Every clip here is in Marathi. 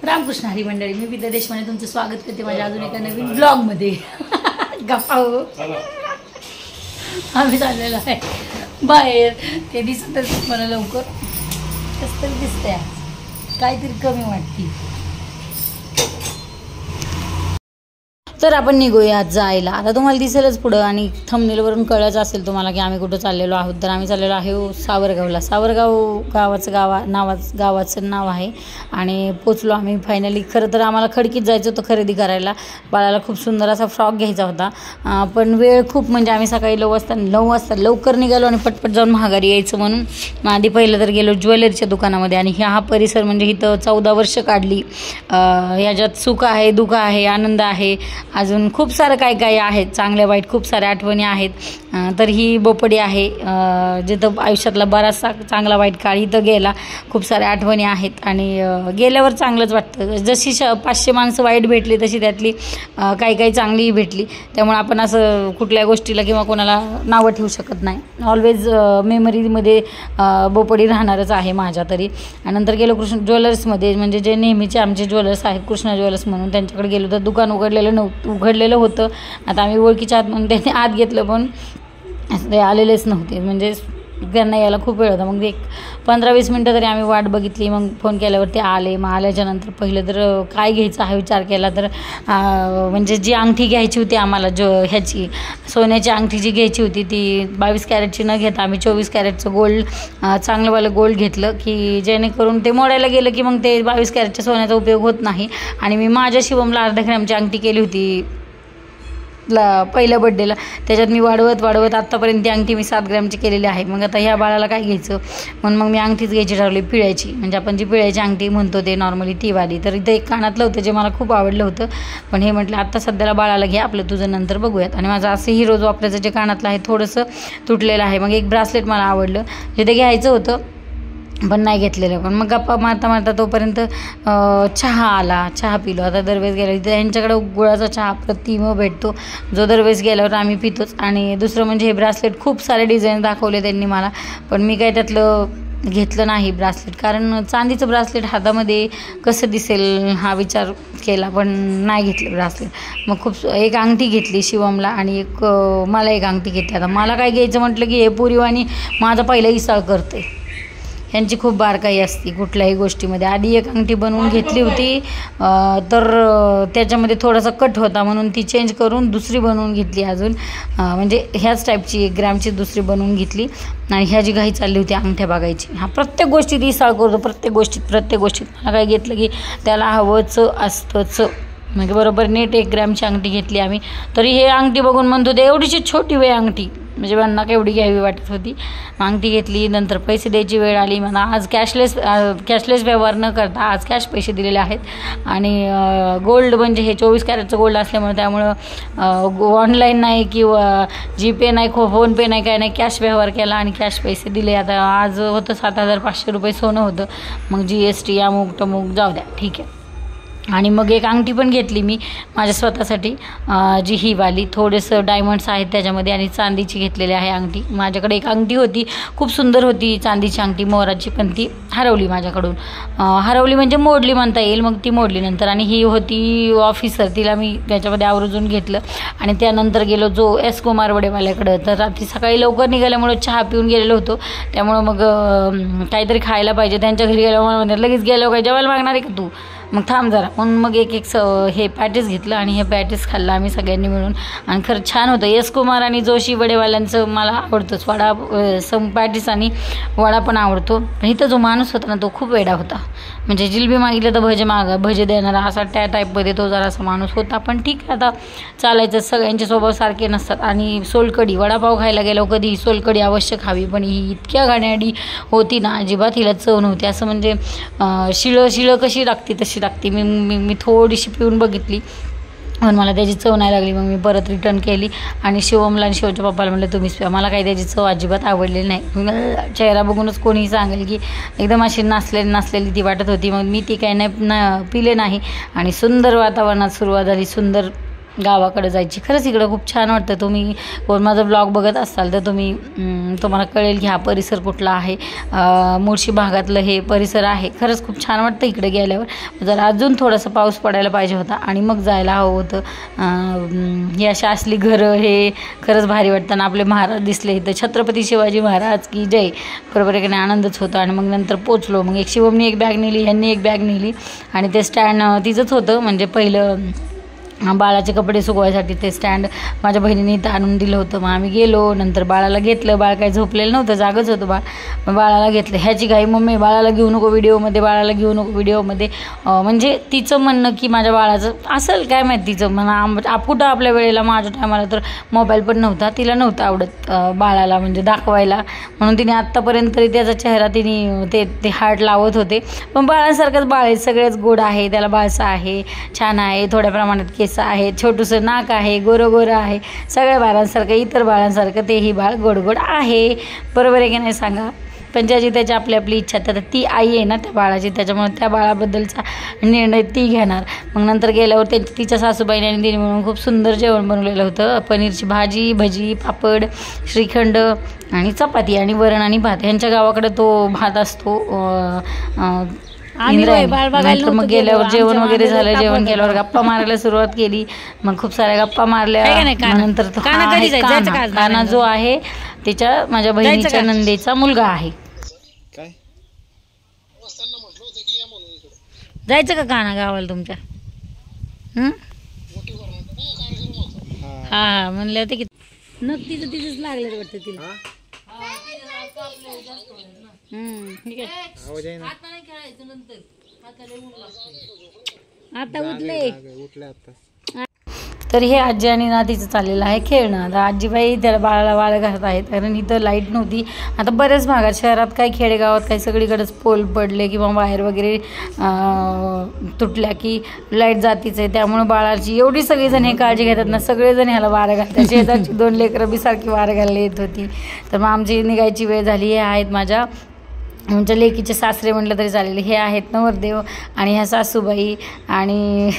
रामकृष्ण हरी मंडळी, मी विद्या देशपांडे तुमचं स्वागत करते माझ्या अजून एका नवीन ब्लॉग मध्ये। गप्पा हो, आम्ही चाललेलो आहे बाहेर, ते दिसतच मला लवकर कसं तरी दिसतंय, काहीतरी कमी वाटते। तर आपण निघूया जायला। आता तुम्हाला दिसेलच पुढं आणि थंबनेलवरून कळलं असेल तुम्हाला की आम्ही कुठं चाललेलो आहोत। तर आम्ही चाललेलो आहे सावरगावला। सावरगाव गावाचं नाव आहे आणि पोचलो आम्ही फायनली। खरं तर आम्हाला खडकीत जायचं होतं खरेदी करायला, बाळाला खूप सुंदर असा फ्रॉक घ्यायचा होता, पण वेळ खूप म्हणजे आम्ही सकाळी 9 वाजता लवकर निघालो आणि पटपट जाऊन महागारी यायचं म्हणून आधी पहिलं तर गेलो ज्वेलरीच्या दुकानामध्ये। आणि हा परिसर म्हणजे इथं 14 वर्ष काढली, ह्याच्यात सुख आहे, दुःख आहे, आनंद आहे, अजून खूप सारं काय काय आहे, चांगल्या वाईट खूप साऱ्या आठवणी आहेत। तर ही बोपडी आहे, जिथं आयुष्यातला बराचसा चांगला वाईट काळ इथं गेला, खूप साऱ्या आठवणी आहेत आणि गेल्यावर चांगलंच वाटतं। जशी 500 माणसं वाईट भेटली तशी त्यातली काही चांगलीही भेटली, त्यामुळे आपण असं कुठल्या गोष्टीला किंवा कोणाला नावं ठेवू शकत नाही। ऑलवेज मेमरीमध्ये बोपडी राहणारच आहे माझ्या तरी। नंतर गेलो कृष्ण ज्वेलर्समध्ये, म्हणजे जे नेहमीचे आमचे ज्वेलर्स आहेत कृष्णा ज्वेलर्स म्हणून, त्यांच्याकडे गेलो तर दुकान उघडलेलं होतं। आता आम्ही ओळखीच्या आत म्हणून त्यांनी आत घेतलं, पण ते आलेलेच नव्हते, म्हणजे त्यांना यायला खूप वेळ होता। मग एक 15-20 मिनटं तरी आम्ही वाट बघितली, मग फोन केल्यावर ते आले। मग आल्याच्यानंतर पहिलं तर काय घ्यायचं हा विचार केला, तर म्हणजे जी अंगठी घ्यायची होती आम्हाला, ह्याची सोन्याची अंगठी जी घ्यायची होती ती 22 कॅरेटची न घेता आम्ही 24 कॅरेटचं गोल्ड, चांगलंवालं गोल्ड घेतलं की जेणेकरून ते मोडायला गेलं की मग ते 22 कॅरेटच्या सोन्याचा उपयोग होत नाही। आणि मी माझ्या शिवमला अर्धा ग्रॅमची अंगठी केली होती पहिल्या बड्डेला, त्याच्यात मी वाढवत आत्तापर्यंत ती अंगठी मी 7 ग्रॅमची केलेली आहे। मग आता ह्या बाळाला काय घ्यायचं म्हणून मग मी अंगठीच घ्यायची ठरवली, पिळ्याची, म्हणजे आपण जी पिळ्याची अंगठी म्हणतो ते नॉर्मली ती वाली। तर इथं एक कानातलं होतं जे मला खूप आवडलं होतं, पण हे म्हटलं आत्ता सध्याला बाळाला घ्या, आपलं तुझं नंतर बघूयात। आणि माझं असंही रोज वापरायचं जे कानातलं आहे थोडंसं तुटलेलं आहे। मग एक ब्रासलेट मला आवडलं, जे ते घ्यायचं होतं पण नाही घेतलेलं। पण मग गप्पा मारता तोपर्यंत चहा आला, चहा पिलो। आता दरवेळेस गेलो तिथे यांच्याकडं गुळाचा चहा प्रतिम भेटतो, जो दरवेळेस गेल्यावर आम्ही पितोच। आणि दुसरं म्हणजे हे ब्रासलेट खूप सारे डिझाईन दाखवले त्यांनी मला, पण मी काय त्यातलं घेतलं नाही ब्रासलेट, कारण चांदीचं ब्रासलेट हातामध्ये कसं दिसेल हा विचार केला, पण नाही घेतलं ब्रासलेट। मग एक अंगठी घेतली शिवमला आणि मला एक अंगठी घेतली। आता मला काय घ्यायचं म्हटलं की हे पुरीवाणी माझा पहिला इसाळ करते, ह्यांची खूप बारकाई असते कुठल्याही गोष्टीमध्ये। आधी एक अंगठी बनवून घेतली होती, तर त्याच्यामध्ये थोडासा कट होता म्हणून ती चेंज करून दुसरी बनवून घेतली अजून, म्हणजे ह्याच टाईपची 1 ग्रॅमची दुसरी बनवून घेतली। आणि ह्या जी घाई चालली होती अंगठ्या बघायची, हा प्रत्येक गोष्टीत इसाळ करतो, प्रत्येक गोष्टीत मला काय घेतलं की त्याला हवंच असतंच। म्हणजे बरोबर नेट 1 ग्रॅमची अंगठी घेतली आम्ही, तरी हे अंगठी बघून म्हणतो ते एवढीशी छोटी वेळ अंगठी, म्हणजे त्यांना केवढी घ्यावी वाटत होती। अंगठी घेतली, नंतर पैसे द्यायची वेळ आली मला। आज कॅशलेस व्यवहार न करता आज कॅश पैसे दिलेले आहेत। आणि गोल्ड म्हणजे हे 24 कॅरेटचं गोल्ड असल्यामुळे त्यामुळं ऑनलाईन नाही किंवा जीपे नाही, फोनपे नाही, काय नाही, कॅश व्यवहार केला आणि कॅश पैसे दिले। आता आज होतं 7,500 रुपये सोनं होतं, मग GST अमुक तमुक जाऊ द्या, ठीक आहे। आणि मग एक अंगठी पण घेतली मी माझ्या स्वतःसाठी, जी ही वाली, थोडेसं डायमंड्स आहेत त्याच्यामध्ये आणि चांदीची घेतलेली आहे अंगठी। माझ्याकडे एक अंगठी होती खूप सुंदर होती चांदीची अंगठी मोराची, पण ती हरवली माझ्याकडून, हरवली म्हणजे मोडली म्हणता येईल, मग ती मोडली नंतर। आणि ही होती ऑफिसर, तिला मी त्याच्यामध्ये आवरून घेतलं। आणि त्यानंतर गेलो जो S कुमार वडेवाल्याकडं, तर रात्री सकाळी लवकर निघाल्यामुळं चहा पिऊन गेलेलो होतो, त्यामुळं मग काहीतरी खायला पाहिजे। त्यांच्या घरी गेल्यावर मला म्हणतात लगेच गेलो काय जेवायला मागणार आहे का तू, मग थांब जरा, म्हणून मग एक हे पॅटीस घेतलं आणि हे पॅटीस खाल्लं आम्ही सगळ्यांनी मिळून, आणि खरं छान होतं। S कुमार आणि जोशी वडेवाल्यांचं मला आवडतंच, पॅटीस आणि वडा पण आवडतो। पण इथं जो माणूस होता ना तो खूप वेडा होता, म्हणजे जिलबी मागितलं तर भजे देणारा असा त्या टाईपमध्ये तो जरासा माणूस होता। पण ठीक आहे, आता चालायचं, सगळ्यांचे स्वभाव सारखे नसतात। आणि सोलकढी, वडापाव खायला गेलो कधी सोलकढी अवश्य खावी, पण ही इतक्या घाणेरडी होती ना, अजिबात हिला चव नव्हती। असं म्हणजे शिळं कशी लागते तशी लागते। मी थोडीशी पिऊन बघितली, पण मला त्याची चव नाही लागली, मग मी परत रिटर्न केली। आणि शिवमला आणि शिवच्या पप्पाला म्हटलं तुम्हीच प्या, मला काही त्याची चव अजिबात आवडलेली नाही। चेहरा बघूनच कोणीही सांगेल की एकदम अशी नाचलेली ती वाटत होती। मग मी ती काही नाही पिले नाही आणि सुंदर वातावरणात सुरुवात झाली, सुंदर गावाकडे जायची. खरंच इकडं खूप छान वाटतं. तुम्ही कोण माझा ब्लॉग बघत असाल तर तुम्हाला कळेल की हा परिसर कुठला आहे. मुळशी भागातलं हे परिसर आहे. खरंच खूप छान वाटतं इकडे गेल्यावर. जरा अजून थोडासा पाऊस पडायला पाहिजे होता आणि मग जायला हवं होतं. ही अशी असली घरं हे खरंच भारी वाटतं. आपले महाराज दिसले तर छत्रपती शिवाजी महाराज की जय. बरोबर आहे की नाही, आनंदच होतो. आणि मग नंतर पोचलो. मग एक शिवमनी एक बॅग नेली, ह्यांनी एक बॅग नेली आणि ते स्टँड तिचंच होतं. म्हणजे पहिलं बाळाचे कपडे सुकवायसाठी ते स्टँड माझ्या बहिणीने इथं आणून दिलं होतं. मग आम्ही गेलो. नंतर बाळाला घेतलं. बाळ काही झोपलेलं नव्हतं, जागच होतं बाळ. मग बाळाला घेतलं. ह्याची घाई, मम्मी बाळाला घेऊ नको व्हिडिओमध्ये, बाळाला घेऊ नको व्हिडिओमध्ये. म्हणजे तिचं म्हणणं की माझ्या बाळाचं असेल काय माहिती तिचं म्हणा. कुठं आपल्या वेळेला माझ्या टायमाला तर मोबाईल पण नव्हता, तिला नव्हतं आवडत बाळाला म्हणजे दाखवायला. म्हणून तिने आत्तापर्यंत तरी त्याचा चेहरा तिने ते हार्ट लावत होते. पण बाळासारखंच बाळ आहे, सगळेच गोड आहे, त्याला बाळसं आहे, छान आहे, थोड्या प्रमाणात केस आहे, छोटूसं नाक आहे, गोरं आहे, सगळ्या बाळांसारखं, इतर बाळांसारखं तेही बाळ गोड आहे. बरोबर आहे की नाही सांगा. पण ज्याची त्याची आपली आपली इच्छा. तर ती आई आहे ना त्या बाळाची, त्याच्यामुळे त्या बाळाबद्दलचा निर्णय ती घेणार. मग नंतर गेल्यावर तिच्या सासूबाईने आणि तिने म्हणून खूप सुंदर जेवण बनवलेलं होतं. पनीरची भाजी, भजी, पापड, श्रीखंड आणि चपाती आणि वरण आणि भात. ह्यांच्या गावाकडे तो भात असतो. नंतर मग गेल्यावर जेवण वगैरे झालं. जेवण केल्यावर गप्पा मारायला सुरुवात केली. मग खूप साऱ्या गप्पा मारल्या. नंतर तो काना जो आहे त्याच्या माझ्या बहिणीच्या नंदेचा मुलगा आहे. जायचं का काना गावाला तुमच्या? हा म्हणले होते की नक्कीच तिथंच लागले वाटतं तिला. आता उठले. तर हे आजी आणि नातीचं चाललेलं आहे खेळणं. आता आजीबाई त्याला बाळाला वाळ घालत आहेत, कारण इथं लाईट नव्हती. आता बऱ्याच भागात, शहरात काय खेडेगावात काय सगळीकडेच पोल पडले किंवा वायर वगैरे तुटल्या की लाईट जातीच आहे. त्यामुळं बाळाची एवढी सगळीजण हे काळजी घेतात ना, सगळेजण ह्याला वारं घालतात. शेजारची 2 लेकरं बी सारखी वारं घालायला येत होती. तर मग आमची निघायची वेळ झाली. हे आहेत आमच्या लेकीचे सासरे म्हटलं तरी चालेल. हे आहेत नवरदेव आणि ह्या सासूबाई आणि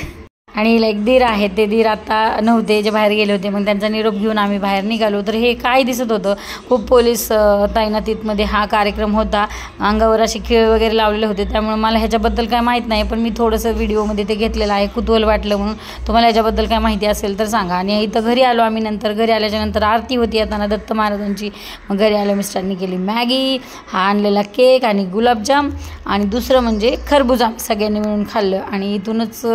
एक दीर आहेत. ते दीर आता नव्हते, जे बाहेर गेले होते. मग त्यांचा निरोप घेऊन आम्ही बाहेर निघालो. तर हे काय दिसत होतं, खूप पोलीस तैनातीमध्ये हा कार्यक्रम होता. अंगावर असे खेळ वगैरे लावलेले होते. त्यामुळे मला ह्याच्याबद्दल काय माहीत नाही, पण मी थोडंसं व्हिडिओमध्ये ते घेतलेलं आहे, कुतूहल वाटलं म्हणून. तुम्हाला ह्याच्याबद्दल काय माहिती असेल तर सांगा. आणि इथं घरी आलो आम्ही. नंतर घरी आल्याच्यानंतर आरती होती येताना दत्त महाराजांची. मग घरी आलो, मिस्टरांनी केली मॅगी, हा आणलेला केक आणि गुलाबजाम आणि दुसरं म्हणजे खरबुजा सगळ्यांनी मिळून खाल्लं. आणि इथूनच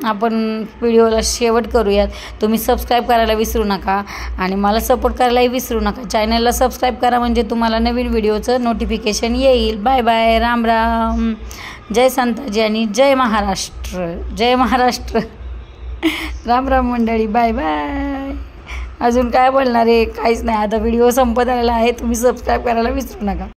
आपण व्हिडिओला शेवट करूयात. तुम्ही सबस्क्राईब करायला विसरू नका आणि मला सपोर्ट करायलाही विसरू नका. चॅनलला सबस्क्राईब करा म्हणजे तुम्हाला नवीन व्हिडिओचं नोटिफिकेशन येईल. बाय बाय, राम राम, जय संताजी आणि जय महाराष्ट्र. जय महाराष्ट्र. राम राम मंडळी, बाय बाय. अजून काय बोलणार आहे, काहीच नाही. आता व्हिडिओ संपत आलेला आहे. तुम्ही सबस्क्राईब करायला विसरू नका.